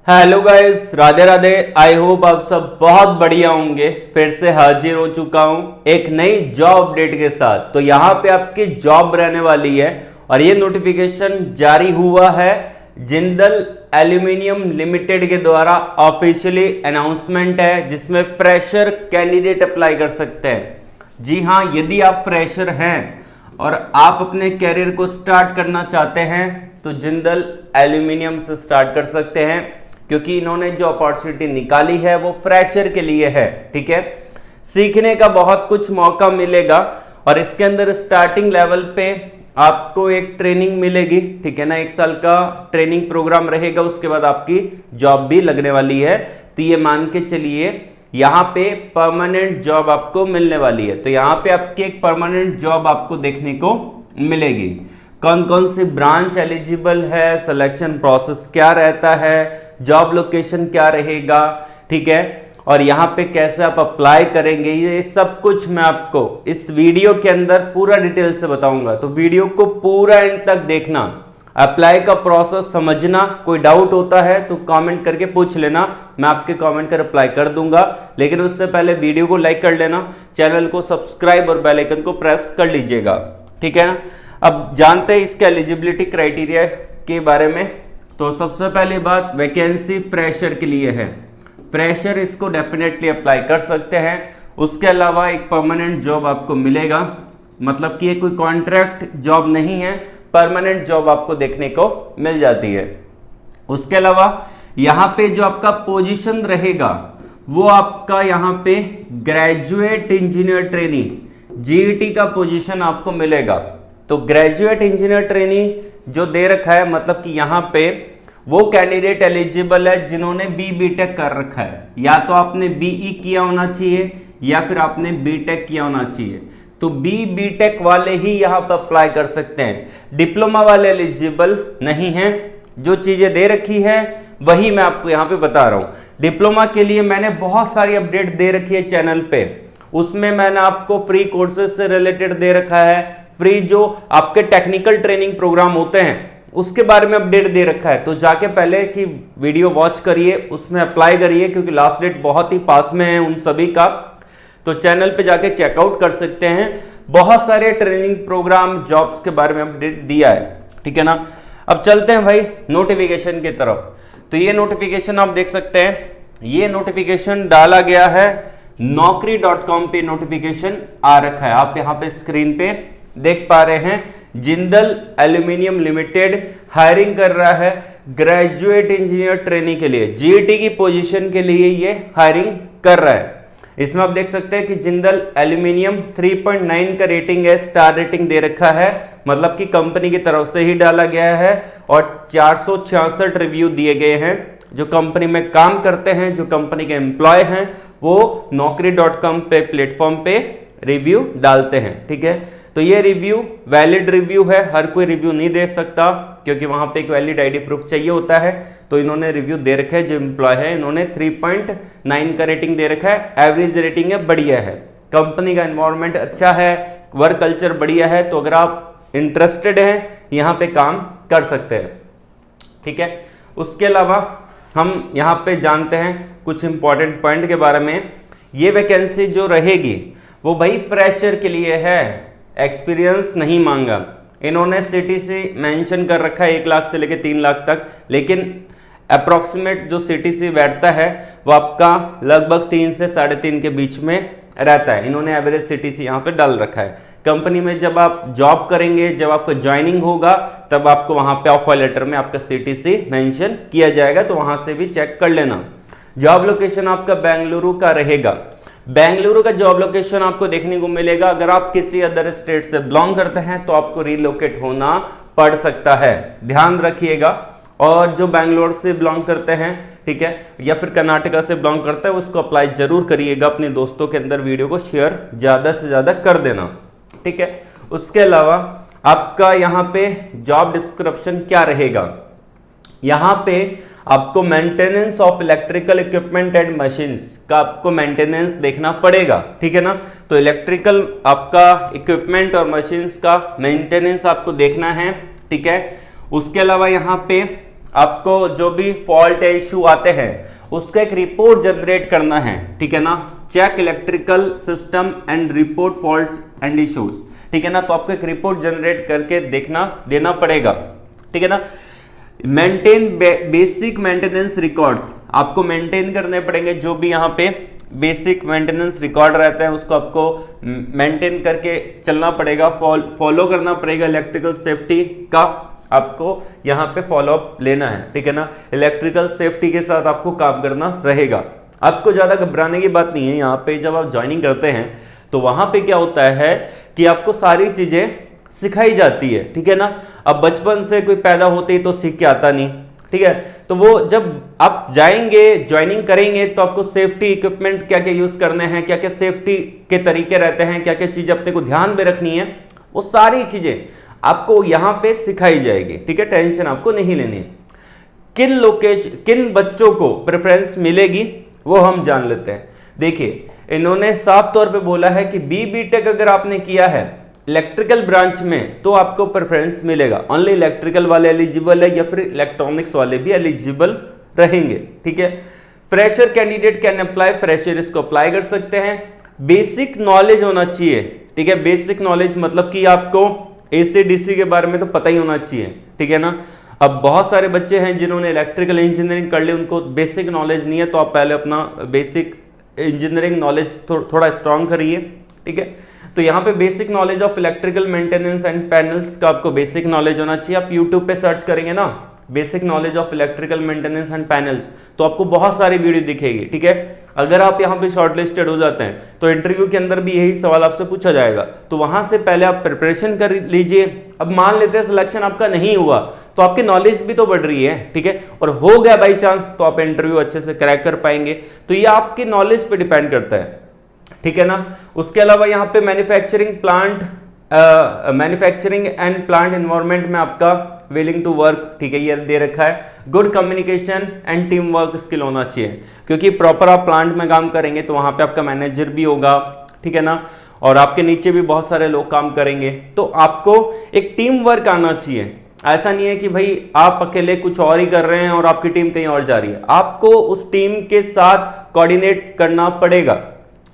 Hello guys, Radhe Radhe. I hope आप सब बहुत बढ़िया होंगे। फिर से हाजिर हो चुका हूं एक नई जॉब अपडेट के साथ। तो यहाँ पे आपकी जॉब रहने वाली है और ये नोटिफिकेशन जारी हुआ है जिंदल एल्यूमिनियम लिमिटेड के द्वारा। ऑफिशियली अनाउंसमेंट है जिसमें फ्रेशर कैंडिडेट अप्लाई कर सकते हैं। जी हाँ, यदि आप फ्रेशर हैं और आप अपने कैरियर को स्टार्ट करना चाहते हैं तो जिंदल एल्यूमिनियम से स्टार्ट कर सकते हैं, क्योंकि इन्होंने जो अपॉर्चुनिटी निकाली है वो फ्रेशर के लिए है। ठीक है, सीखने का बहुत कुछ मौका मिलेगा और इसके अंदर स्टार्टिंग लेवल पे आपको एक ट्रेनिंग मिलेगी। ठीक है ना, 1 साल का ट्रेनिंग प्रोग्राम रहेगा, उसके बाद आपकी जॉब भी लगने वाली है। तो ये मान के चलिए यहाँ पे परमानेंट जॉब आपको मिलने वाली है। तो यहाँ पे आपकी एक परमानेंट जॉब आपको देखने को मिलेगी। कौन कौन सी ब्रांच एलिजिबल है, सिलेक्शन प्रोसेस क्या रहता है, जॉब लोकेशन क्या रहेगा, ठीक है, और यहाँ पे कैसे आप अप्लाई करेंगे, ये सब कुछ मैं आपको इस वीडियो के अंदर पूरा डिटेल से बताऊंगा। तो वीडियो को पूरा एंड तक देखना, अप्लाई का प्रोसेस समझना। कोई डाउट होता है तो कमेंट करके पूछ लेना, मैं आपके कमेंट का रिप्लाई कर दूंगा। लेकिन उससे पहले वीडियो को लाइक कर लेना, चैनल को सब्सक्राइब और बेल आइकन को प्रेस कर लीजिएगा। ठीक है ना, अब जानते हैं इसके एलिजिबिलिटी क्राइटेरिया के बारे में। तो सबसे पहली बात, वैकेंसी फ्रेशर के लिए है। फ्रेशर इसको डेफिनेटली अप्लाई कर सकते हैं। उसके अलावा एक परमानेंट जॉब आपको मिलेगा, मतलब कि ये कोई कॉन्ट्रैक्ट जॉब नहीं है, परमानेंट जॉब आपको देखने को मिल जाती है। उसके अलावा यहाँ पे जो आपका पोजीशन रहेगा वो आपका यहाँ पे ग्रेजुएट इंजीनियर ट्रेनी जीईटी का पोजीशन आपको मिलेगा। तो ग्रेजुएट इंजीनियर ट्रेनी जो दे रखा है, मतलब कि यहाँ पे वो कैंडिडेट एलिजिबल है जिन्होंने बीटेक कर रखा है। या तो आपने बीई किया होना चाहिए या फिर आपने बीटेक किया होना चाहिए। तो बीटेक वाले ही यहाँ पर अप्लाई कर सकते हैं, डिप्लोमा वाले एलिजिबल नहीं हैं। जो चीजें दे रखी है वही मैं आपको यहाँ पे बता रहा हूँ। डिप्लोमा के लिए मैंने बहुत सारी अपडेट दे रखी है चैनल पे, उसमें मैंने आपको फ्री कोर्सेज से रिलेटेड दे रखा है, फ्री जो आपके टेक्निकल ट्रेनिंग प्रोग्राम होते हैं उसके बारे में अपडेट दे रखा है। तो जाके पहले की वीडियो वॉच करिए, उसमें अप्लाई करिए, क्योंकि लास्ट डेट बहुत ही पास में है उन सभी का। तो चैनल पे जाके चेकआउट कर सकते हैं, बहुत सारे ट्रेनिंग प्रोग्राम जॉब्स के बारे में अपडेट दिया है। ठीक है ना, अब चलते हैं भाई नोटिफिकेशन की तरफ। तो ये नोटिफिकेशन आप देख सकते हैं, ये नोटिफिकेशन डाला गया है naukri.com पे, नोटिफिकेशन आ रखा है, आप यहाँ पे स्क्रीन पे देख पा रहे हैं। जिंदल एल्यूमिनियम लिमिटेड हायरिंग कर रहा है ग्रेजुएट इंजीनियर ट्रेनी के लिए, जीईटी की पोजीशन के लिए ये हायरिंग कर रहा है। इसमें आप देख सकते हैं कि जिंदल एल्यूमिनियम 3.9 का रेटिंग है, स्टार रेटिंग दे रखा है, मतलब कि कंपनी की तरफ से ही डाला गया है। और 466 रिव्यू दिए गए हैं। जो कंपनी में काम करते हैं, जो कंपनी के एम्प्लॉय हैं, वो naukri.com पे प्लेटफॉर्म पे रिव्यू डालते हैं। ठीक है, तो ये रिव्यू वैलिड रिव्यू है, हर कोई रिव्यू नहीं दे सकता क्योंकि वहां पे एक वैलिड आईडी प्रूफ चाहिए होता है। तो इन्होंने रिव्यू दे रखा है, जो एम्प्लॉय है इन्होंने 3.9 का रेटिंग दे रखा है, एवरेज रेटिंग है, बढ़िया है। कंपनी का एनवायरनमेंट अच्छा है, वर्क कल्चर बढ़िया है। तो अगर आप इंटरेस्टेड हैं यहाँ पे काम कर सकते हैं। ठीक है, उसके अलावा हम यहाँ पे जानते हैं कुछ इंपॉर्टेंट पॉइंट के बारे में। ये वैकेंसी जो रहेगी वो भाई फ्रेशर के लिए है, एक्सपीरियंस नहीं मांगा। इन्होंने सीटीसी मेंशन कर रखा है 1 लाख से लेकर 3 लाख तक, लेकिन अप्रोक्सीमेट जो सीटीसी बैठता है वो आपका लगभग 3 से 3.5 के बीच में रहता है। इन्होंने एवरेज सीटीसी यहाँ पे डाल रखा है। कंपनी में जब आप जॉब करेंगे, जब आपका ज्वाइनिंग होगा, तब आपको वहां पे ऑफर लेटर में आपका सीटीसी मेंशन किया जाएगा, तो वहां से भी चेक कर लेना। जॉब लोकेशन आपका बेंगलुरु का रहेगा। बेंगलुरु का जॉब लोकेशन आपको देखने को मिलेगा। अगर आप किसी अदर स्टेट से बिलोंग करते हैं तो आपको रिलोकेट होना पड़ सकता है, ध्यान रखिएगा। और जो बेंगलोर से बिलोंग करते हैं, ठीक है, या फिर कर्नाटका से बिलोंग करता है, उसको अप्लाई जरूर करिएगा। अपने दोस्तों के अंदर वीडियो को शेयर ज्यादा से ज्यादा कर देना। ठीक है, उसके अलावा आपका यहाँ पे जॉब डिस्क्रिप्शन क्या रहेगा, यहाँ पे आपको maintenance of electrical equipment and machines का आपको मेंटेनेंस देखना पड़ेगा। ठीक है ना, तो इलेक्ट्रिकल आपका इक्विपमेंट और मशीन्स का मेंटेनेंस आपको देखना है। ठीक है, उसके अलावा यहाँ पे आपको जो भी फॉल्ट है, इश्यू आते हैं, उसका एक रिपोर्ट जनरेट करना है, ठीक है ना। Check electrical system and report faults and issues, ठीक है ना। तो आपको एक रिपोर्ट जनरेट करके देना पड़ेगा, ठीक है ना। मेंटेन बेसिक मेंटेनेंस रिकॉर्ड्स, आपको मेंटेन करने पड़ेंगे। जो भी यहाँ पे बेसिक मेंटेनेंस रिकॉर्ड रहता है उसको आपको मेंटेन करके चलना पड़ेगा, फॉलो करना पड़ेगा। इलेक्ट्रिकल सेफ्टी का आपको यहाँ पे फॉलो अप लेना है, ठीक है ना। इलेक्ट्रिकल सेफ्टी के साथ आपको काम करना रहेगा। आपको ज्यादा घबराने की बात नहीं है। यहाँ पे जब आप ज्वाइनिंग करते हैं तो वहां पे क्या होता है कि आपको सारी चीजें सिखाई जाती है, ठीक है ना। अब बचपन से कोई पैदा होते ही तो सीख के आता नहीं, ठीक है। तो वो जब आप जाएंगे, ज्वाइनिंग करेंगे, तो आपको सेफ्टी इक्विपमेंट क्या क्या यूज करने हैं, क्या क्या सेफ्टी के तरीके रहते हैं, क्या क्या चीजें अपने को ध्यान में रखनी है, वो सारी चीजें आपको यहाँ पे सिखाई जाएगी, ठीक है। टेंशन आपको नहीं लेनी है। किन बच्चों को प्रेफरेंस मिलेगी वो हम जान लेते हैं। देखिए, इन्होंने साफ तौर पे बोला है कि BTech अगर आपने किया है इलेक्ट्रिकल ब्रांच में तो आपको प्रेफरेंस मिलेगा। ओनली इलेक्ट्रिकल वाले एलिजिबल है या फिर इलेक्ट्रॉनिक्स वाले भी एलिजिबल रहेंगे, ठीक है। Fresher candidate can apply, fresher इसको अप्लाई कर सकते हैं। बेसिक नॉलेज होना चाहिए, ठीक है। बेसिक नॉलेज मतलब कि आपको AC/DC के बारे में तो पता ही होना चाहिए, ठीक है ना। अब बहुत सारे बच्चे हैं जिन्होंने इलेक्ट्रिकल इंजीनियरिंग कर ली, उनको बेसिक नॉलेज नहीं है, तो आप पहले अपना बेसिक इंजीनियरिंग नॉलेज थोड़ा स्ट्रांग करिए, ठीक है। तो यहाँ पे basic knowledge of electrical maintenance and panels का आपको बेसिक नॉलेज होना चाहिए। आप यूट्यूब पे सर्च करेंगे ना basic knowledge of electrical maintenance and panels, तो आपको बहुत सारी वीडियो दिखेगी, ठीक है। अगर आप यहाँ पे शॉर्टलिस्टेड हो जाते हैं तो इंटरव्यू के अंदर भी यही सवाल आपसे पूछा जाएगा, तो वहां से पहले आप प्रिपरेशन कर लीजिए। अब मान लेते हैं सिलेक्शन आपका नहीं हुआ तो आपकी नॉलेज भी तो बढ़ रही है, ठीक है। और हो गया बाई चांस तो आप इंटरव्यू अच्छे से क्रैक कर पाएंगे। तो ये आपकी नॉलेज पे डिपेंड करता है, ठीक है ना। उसके अलावा यहाँ पे मैन्युफैक्चरिंग एंड प्लांट एनवायरनमेंट में आपका विलिंग टू वर्क, ठीक है, ये दे रखा है। Good communication and team work skill होना चाहिए, क्योंकि प्रॉपर आप प्लांट में काम करेंगे तो वहां पे आपका मैनेजर भी होगा, ठीक है ना, और आपके नीचे भी बहुत सारे लोग काम करेंगे। तो आपको एक टीम वर्क आना चाहिए। ऐसा नहीं है कि भाई आप अकेले कुछ और ही कर रहे हैं और आपकी टीम कहीं और जा रही है, आपको उस टीम के साथ कोऑर्डिनेट करना पड़ेगा,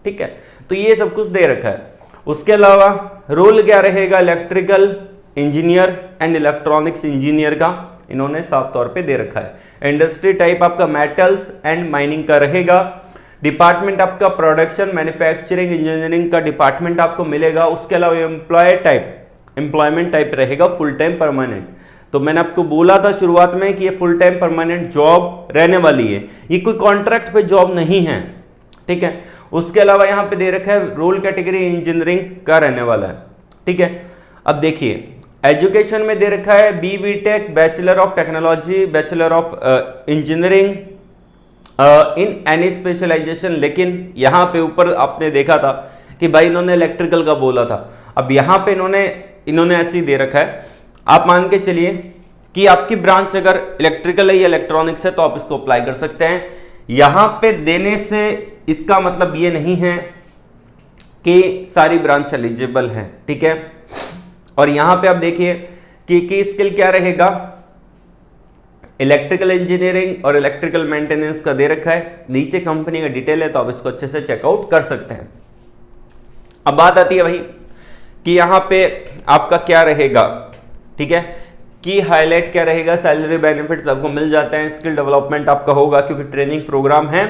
ठीक है। तो ये सब कुछ दे रखा है। उसके अलावा रोल क्या रहेगा electrical engineer and electronics engineer का, इन्होंने साफ तौर पे दे रखा है। इंडस्ट्री टाइप आपका मेटल्स एंड माइनिंग का रहेगा। डिपार्टमेंट आपका प्रोडक्शन मैन्युफैक्चरिंग इंजीनियरिंग का डिपार्टमेंट आपको मिलेगा। उसके अलावा एम्प्लॉयमेंट टाइप रहेगा फुल टाइम परमानेंट। तो मैंने आपको बोला था शुरुआत में कि ये फुल टाइम परमानेंट जॉब रहने वाली है, ये कोई कॉन्ट्रैक्ट पे जॉब नहीं है, ठीक है। उसके अलावा यहाँ पे दे रखा है रोल कैटेगरी इंजीनियरिंग का रहने वाला है, ठीक है। अब देखिए एजुकेशन में दे रखा है BTech bachelor of technology, bachelor of engineering in any specialisation. लेकिन यहाँ पे ऊपर आपने देखा था कि भाई इन्होंने इलेक्ट्रिकल का बोला था, अब यहाँ पे इन्होंने ऐसे ही दे रखा है। आप मान के चलिए कि आपकी ब्रांच अगर इलेक्ट्रिकल है या इलेक्ट्रॉनिक्स है तो आप इसको अप्लाई कर सकते हैं। यहाँ पे देने से इसका मतलब ये नहीं है कि सारी ब्रांच एलिजिबल है, ठीक है। और यहां पे आप देखिए कि स्किल क्या रहेगा, इलेक्ट्रिकल इंजीनियरिंग और इलेक्ट्रिकल मेंटेनेंस का दे रखा है। नीचे कंपनी का डिटेल है तो आप इसको अच्छे से चेकआउट कर सकते हैं। अब बात आती है भाई कि यहां पे आपका क्या रहेगा, ठीक है, कि हाईलाइट क्या रहेगा, सैलरी बेनिफिट्स आपको मिल जाते हैं। स्किल डेवलपमेंट आपका होगा क्योंकि ट्रेनिंग प्रोग्राम है,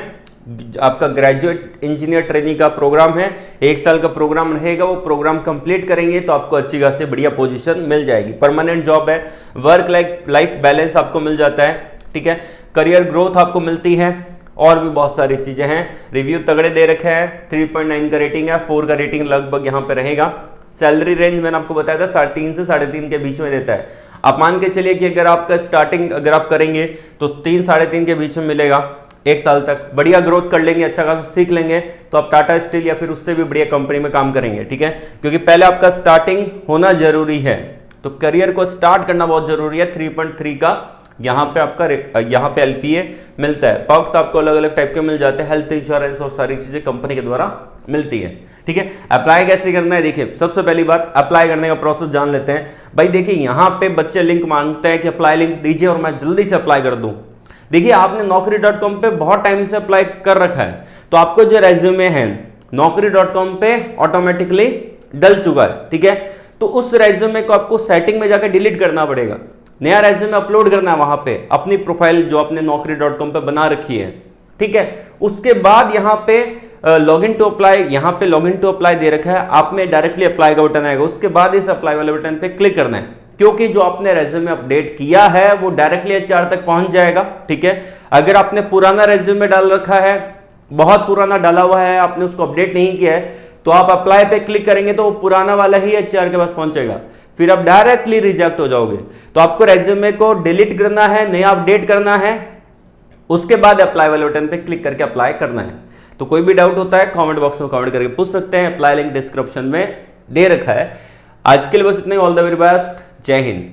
आपका ग्रेजुएट इंजीनियर ट्रेनिंग का प्रोग्राम है, 1 साल का प्रोग्राम रहेगा। वो प्रोग्राम कंप्लीट करेंगे तो आपको अच्छी खासी बढ़िया पोजीशन मिल जाएगी। परमानेंट जॉब है, वर्क लाइफ बैलेंस आपको मिल जाता है, ठीक है, करियर ग्रोथ आपको मिलती है और भी बहुत सारी चीजें हैं। रिव्यू तगड़े दे रखे हैं, 3.9 का रेटिंग है, 4 का रेटिंग लगभग यहाँ पे रहेगा। सैलरी रेंज मैंने आपको बताया था 3.5 से 3.5 के बीच में देता है। आप मान के चलिए कि अगर आपका स्टार्टिंग अगर आप करेंगे तो 3-3.5 के बीच में मिलेगा। 1 साल तक बढ़िया ग्रोथ कर लेंगे, अच्छा खासा सीख लेंगे तो आप टाटा स्टील या फिर उससे भी बढ़िया कंपनी में काम करेंगे, ठीक है। क्योंकि पहले आपका स्टार्टिंग होना जरूरी है, तो करियर को स्टार्ट करना बहुत जरूरी है। 3.3 का यहाँ पे आपका यहाँ पे LPA मिलता है। पर्क्स आपको अलग अलग टाइप के मिल जाते हैं, हेल्थ इंश्योरेंस और सारी चीजें कंपनी के द्वारा मिलती है। ठीक है, अप्लाई कैसे करना है, देखिए सबसे पहली बात अप्लाई करने का प्रोसेस जान लेते हैं। भाई देखिए यहाँ पे बच्चे लिंक मांगते हैं कि अप्लाई लिंक दीजिए और मैं जल्दी से अप्लाई कर दूं। देखिए आपने naukri.com पे बहुत टाइम से अप्लाई कर रखा है, तो आपको जो रेज्यूमे है naukri.com पे ऑटोमेटिकली डल चुका है। ठीक है, तो उस रेज्यूमे को आपको सेटिंग में जाकर डिलीट करना पड़ेगा, नया रेज्यूमे अपलोड करना है वहां पे, अपनी प्रोफाइल जो आपने naukri.com पे बना रखी है। ठीक है, उसके बाद यहाँ पे लॉगिन टू अप्लाई, यहाँ पे लॉगिन टू अप्लाई दे रखा है, आप में डायरेक्टली अप्लाई का बटन आएगा, उसके बाद इस अप्लाई वाले बटन पे क्लिक करना है, क्योंकि जो आपने रेज्यूमे अपडेट किया है वो डायरेक्टली एचआर तक पहुंच जाएगा। ठीक है, अगर आपने पुराना रेज्यूमे डाल रखा है, बहुत पुराना डाला हुआ है, आपने उसको अपडेट नहीं किया है, तो आप अप्लाई पे क्लिक करेंगे तो वो पुराना वाला ही एचआर के पास पहुंचेगा, फिर आप डायरेक्टली रिजेक्ट हो जाओगे। तो आपको रेज्यूमे को डिलीट करना है, नया अपडेट करना है, उसके बाद अप्लाई वाले बटन पे क्लिक करके अप्लाई करना है। तो कोई भी डाउट होता है कमेंट बॉक्स में कमेंट करके पूछ सकते हैं, अप्लाई लिंक डिस्क्रिप्शन में दे रखा है। आज के लिए बस इतना ही, ऑल द वेरी बेस्ट, जय हिंद।